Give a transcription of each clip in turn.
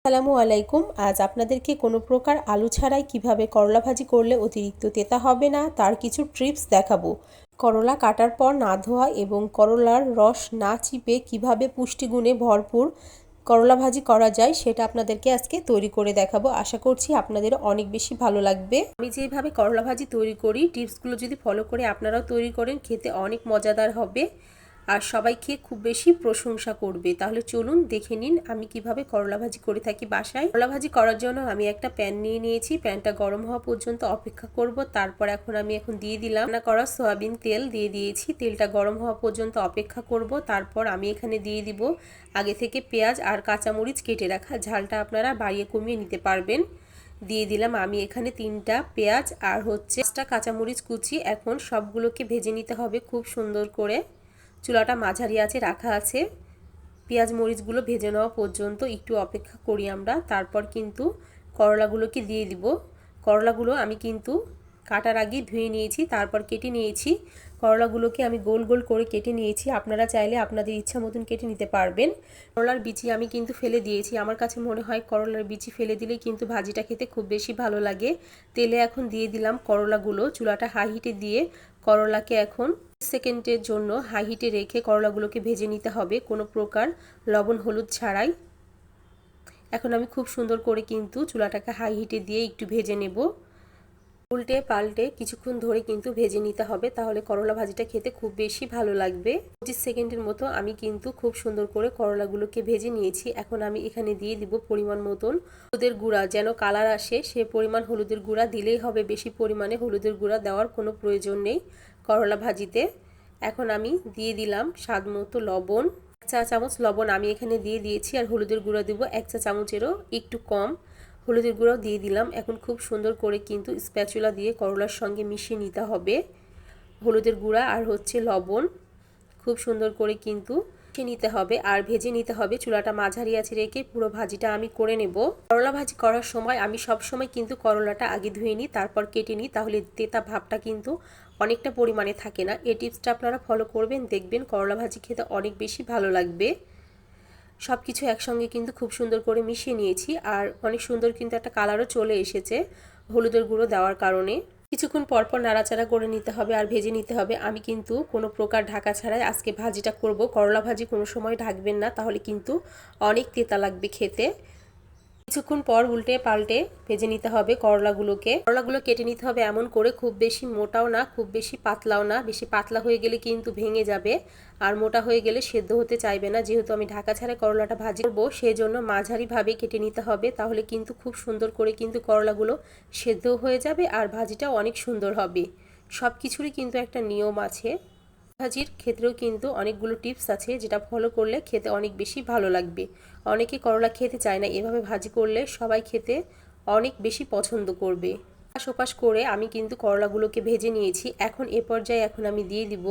আসসালামু আলাইকুম। আজ আপনাদেরকে কোনো প্রকার আলু ছাড়াই কিভাবে করলা ভাজি করলে অতিরিক্ত তেতা হবে না তার কিছু টিপস দেখাবো। করলা কাটার পর না ধোয়া এবং করলার রস না চিপে কিভাবে পুষ্টিগুণে ভরপুর করলা ভাজি করা যায় সেটা আপনাদেরকে আজকে তৈরি করে দেখাবো। আশা করছি আপনাদের অনেক বেশি ভালো লাগবে। আমি যেভাবে করলা ভাজি তৈরি করি টিপসগুলো যদি ফলো করে আপনারাও তৈরি করেন খেতে অনেক মজাদার হবে আর সবাই খেয়ে খুব বেশি প্রশংসা করবে। তাহলে চলুন দেখে নিন আমি কিভাবে করলা ভাজি করে থাকি বাসায়। করলা ভাজি করার জন্য আমি একটা প্যান নিয়ে নিয়েছি। প্যানটা গরম হওয়া পর্যন্ত অপেক্ষা করব। তারপর আমি দিয়ে দিলাম রান্না করা সয়াবিন তেল দিয়ে দিয়েছি। তেলটা গরম হওয়া পর্যন্ত অপেক্ষা করব। তারপর আমি এখানে দিয়ে দিব আগে থেকে পেঁয়াজ আর কাঁচামরিচ কেটে রাখা। ঝালটা আপনারা বাড়িয়ে কমিয়ে নিতে পারবেন। দিয়ে দিলাম আমি এখানে 3টা পেঁয়াজ আর 5টা কাঁচামরিচ কুচি। এখন সবগুলোকে ভেজে নিতে হবে খুব সুন্দর করে। চুলাটা মাঝারি আঁচে রাখা আছে। পেঁয়াজ মরিচগুলো ভেজে নেওয়া পর্যন্ত একটু অপেক্ষা করি আমরা। তারপর কিন্তু করলাগুলোকে দিয়ে দিব। করলাগুলো আমি কিন্তু কাটার আগে ধুয়ে নিয়েছি, তারপর কেটে নিয়েছি। করলাগুলোকে আমি গোল গোল করে কেটে নিয়েছি। আপনারা চাইলে আপনাদের ইচ্ছা মতন কেটে নিতে পারবেন। করলার বিচি আমি কিন্তু ফেলে দিয়েছি। আমার কাছে মনে হয় করলার বিচি ফেলে দিলে কিন্তু ভাজিটা খেতে খুব বেশি ভালো লাগে। তেলে এখন দিয়ে দিলাম করলাগুলো। চুলাটা হাই হিটে দিয়ে করলাকে এখন সেকেন্ডের জন্য হাই হিটে রেখে করলাগুলোকে ভেজে নিতে হবে কোনো প্রকার লবণ হলুদ ছাড়াই। এখন আমি খুব সুন্দর করে কিন্তু চুলাটাকে হাই হিটে দিয়ে একটু ভেজে নেব। উল্টে পাল্টে কিছুক্ষণ ধরে কিন্তু ভেজে নিতে হবে, তাহলে করলা ভাজিটা খেতে খুব বেশি ভালো লাগবে। 25 সেকেন্ডের মতো আমি কিন্তু খুব সুন্দর করে করলাগুলোকে ভেজে নিয়েছি। এখন আমি এখানে দিয়ে দিব পরিমাণ মতন হলুদের গুঁড়া। যেন কালার আসে সে পরিমাণ হলুদের গুঁড়া দিলেই হবে, বেশি পরিমাণে হলুদের গুঁড়া দেওয়ার কোনো প্রয়োজন নেই করলা ভাজিতে। এখন আমি দিয়ে দিলাম স্বাদ মতো লবণ। 1 চা চামচ লবণ আমি এখানে দিয়ে দিয়েছি আর হলুদের গুঁড়া দিব 1 চা চামচেরও একটু কম। হলুদের গুঁড়াও দিয়ে দিলাম। এখন খুব সুন্দর করে কিন্তু স্প্যাচুলা দিয়ে করলার সঙ্গে মিশিয়ে নিতে হবে হলুদের গুঁড়া আর লবণ। খুব সুন্দর করে কিন্তু মিশিয়ে নিতে হবে আর ভেজে নিতে হবে। চুলাটা মাঝারি আঁচে রেখে পুরো ভাজিটা আমি করে নেব। করলা ভাজি করার সময় আমি সব সময় কিন্তু করলাটা আগে ধুয়ে নিই, তারপর কেটে নিই, তাহলে তেতা ভাবটা কিন্তু অনেকটা পরিমাণে থাকে না। এই টিপসটা আপনারা ফলো করবেন, দেখবেন করলা ভাজি খেতে অনেক বেশি ভালো লাগবে। সব কিছু একসঙ্গে কিন্তু খুব সুন্দর করে মিশিয়ে নিয়েছি আর অনেক সুন্দর কিন্তু একটা কালারও চলে এসেছে হলুদের গুঁড়ো দেওয়ার কারণে। কিছুক্ষণ পরপর নাড়াচাড়া করে নিতে হবে আর ভেজে নিতে হবে। আমি কিন্তু কোনো প্রকার ঢাকা ছাড়াই আজকে ভাজিটা করব। করলা ভাজি কোনো সময় ঢাকবেন না, তাহলে কিন্তু অনেক তেতা লাগবে খেতে। কিছুক্ষণ পর উল্টে পাল্টে ভেজে নিতে হবে করলাগুলো কেটে নিতে হবে এমন করে, খুব বেশি মোটাও না খুব বেশি পাতলাও না। বেশি পাতলা হয়ে গেলে কিন্তু ভেঙে যাবে আর মোটা হয়ে গেলে সেদ্ধ হতে চাইবে না। যেহেতু আমি ঢাকা ছাড়া করলাটা ভাজি করব সেই জন্য মাঝারিভাবে কেটে নিতে হবে, তাহলে কিন্তু খুব সুন্দর করে কিন্তু করলাগুলো সেদ্ধ হয়ে যাবে আর ভাজিটাও অনেক সুন্দর হবে। সব কিছুরই কিন্তু একটা নিয়ম আছে। ভাজির ক্ষেত্রেও কিন্তু অনেকগুলো টিপস আছে যেটা ফলো করলে খেতে অনেক বেশি ভালো লাগবে। অনেকে করলা খেতে চায় না, এভাবে ভাজি করলে সবাই খেতে অনেক বেশি পছন্দ করবে। ওপাশ করে আমি কিন্তু করলাগুলোকে ভেজে নিয়েছি। এখন এ পর্যায়ে আমি দিয়ে দিব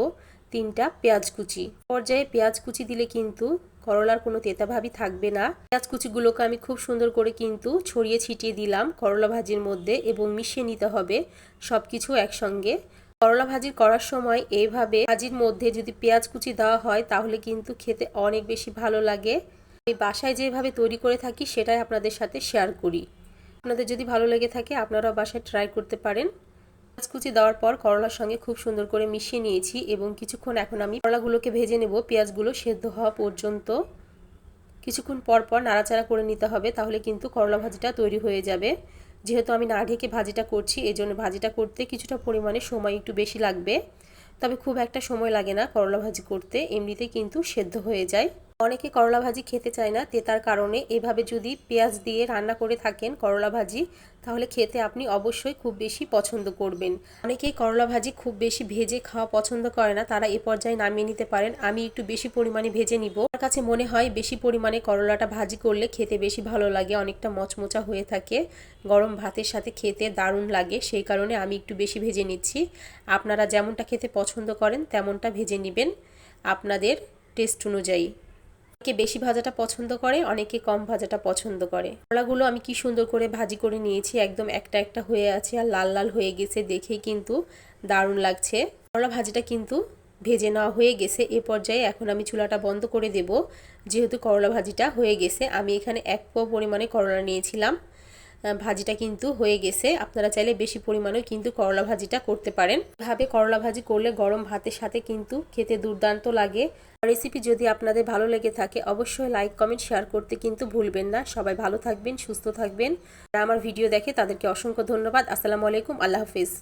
3টা পেঁয়াজ কুচি। পর্যায়ে পেঁয়াজ কুচি দিলে কিন্তু করলার কোনো তেতা ভাবই থাকবে না। পেঁয়াজ কুচিগুলোকে আমি খুব সুন্দর করে কিন্তু ছড়িয়ে ছিটিয়ে দিলাম করলা ভাজির মধ্যে এবং মিশিয়ে নিতে হবে সব কিছু একসঙ্গে। করলা ভাজি করার সময় এইভাবে ভাজির মধ্যে যদি পেঁয়াজ কুচি দেওয়া হয় তাহলে কিন্তু খেতে অনেক বেশি ভালো লাগে। এই বাসায় যেভাবে তৈরি করে থাকি সেটাই আপনাদের সাথে শেয়ার করি। আপনাদের যদি ভালো লেগে থাকে আপনারাও বাসায় ট্রাই করতে পারেন। পেঁয়াজ কুচি দেওয়ার পর করলার সঙ্গে খুব সুন্দর করে মিশিয়ে নিয়েছি এবং কিছুক্ষণ এখন আমি করলাগুলোকে ভেজে নেব পেঁয়াজগুলো সেদ্ধ হওয়া পর্যন্ত। কিছুক্ষণ পর পর নাড়াচাড়া করে নিতে হবে, তাহলে কিন্তু করলা ভাজিটা তৈরি হয়ে যাবে। যেহেতু আমি না ঢেকে ভাজিটা করছি এজন্য ভাজিটা করতে কিছুটা পরিমাণে সময় একটু বেশি লাগবে, তবে খুব একটা সময় লাগে না করলা ভাজি করতে, এমনিতে কিন্তু সেদ্ধ হয়ে যায়। অনেকে করলা ভাজি খেতে চায় না তেতার কারণে। এভাবে যদি পেঁয়াজ দিয়ে রান্না করে থাকেন করলা ভাজি তাহলে খেতে আপনি অবশ্যই খুব বেশি পছন্দ করবেন। অনেকেই করলা ভাজি খুব বেশি ভেজে খাওয়া পছন্দ করে না, তারা এ পর্যায়ে নামিয়ে নিতে পারেন। আমি একটু বেশি পরিমাণে ভেজে নিব। আমার কাছে মনে হয় বেশি পরিমাণে করলাটা ভাজি করলে খেতে বেশি ভালো লাগে, অনেকটা মচমচা হয়ে থাকে, গরম ভাতের সাথে খেতে দারুণ লাগে। সেই কারণে আমি একটু বেশি ভেজে নিচ্ছি। আপনারা যেমনটা খেতে পছন্দ করেন তেমনটা ভেজে নেবেন আপনাদের টেস্ট অনুযায়ী। অনেকে বেশি ভাজাটা পছন্দ করে, অনেকে কম ভাজাটা পছন্দ করে। করলাগুলো আমি কি সুন্দর করে ভাজি করে নিয়েছি, একদম একটা একটা হয়ে আছে আর লাল লাল হয়ে গেছে, দেখেই কিন্তু দারুণ লাগছে। করলা ভাজিটা কিন্তু ভেজে নেওয়া হয়ে গেছে। এ পর্যায়ে এখন আমি চুলাটা বন্ধ করে দেব। যেহেতু করলা ভাজিটা হয়ে গেছে, আমি এখানে 1 পোয়া পরিমাণে করলা নিয়েছিলাম। ভাজিটা কিন্তু হয়ে গেছে। আপনারা চাইলে বেশি পরিমাণেও কিন্তু করলা ভাজিটা করতে পারেন। এভাবে করলা ভাজি করলে গরম ভাতের সাথে কিন্তু খেতে দুর্দান্ত লাগে। রেসিপি যদি আপনাদের ভালো লেগে থাকে অবশ্যই লাইক কমেন্ট শেয়ার করতে কিন্তু ভুলবেন না। সবাই ভালো থাকবেন, সুস্থ থাকবেন। যারা আমার ভিডিও দেখে তাদেরকে অসংখ্য ধন্যবাদ। আসসালামু আলাইকুম, আল্লাহ হাফেজ।